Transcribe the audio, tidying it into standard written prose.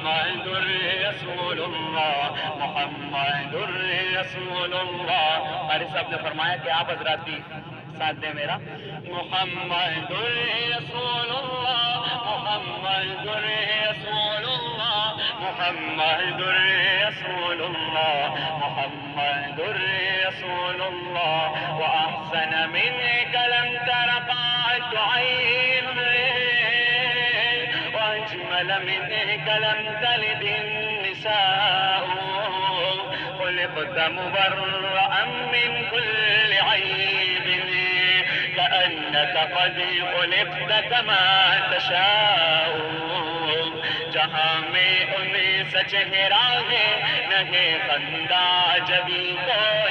محمد رسول اللہ، محمد رسول اللہ۔ قاری صاحب نے فرمایا کہ آپ حضرات بھی ساتھ دیں میرا، محمد رسول اللہ، محمد رسول اللہ، محمد رسول اللہ، محمد رسول اللہ۔ وأحسن منك لم تر قط عين، وأجمل منك لم تلد النساء، خلقت مبرأ من كل عيب، كأنك قد خلقت كما تشاء۔ جہاں میں انیس چہرہ ہے، نہ ہے خندہ جبی کو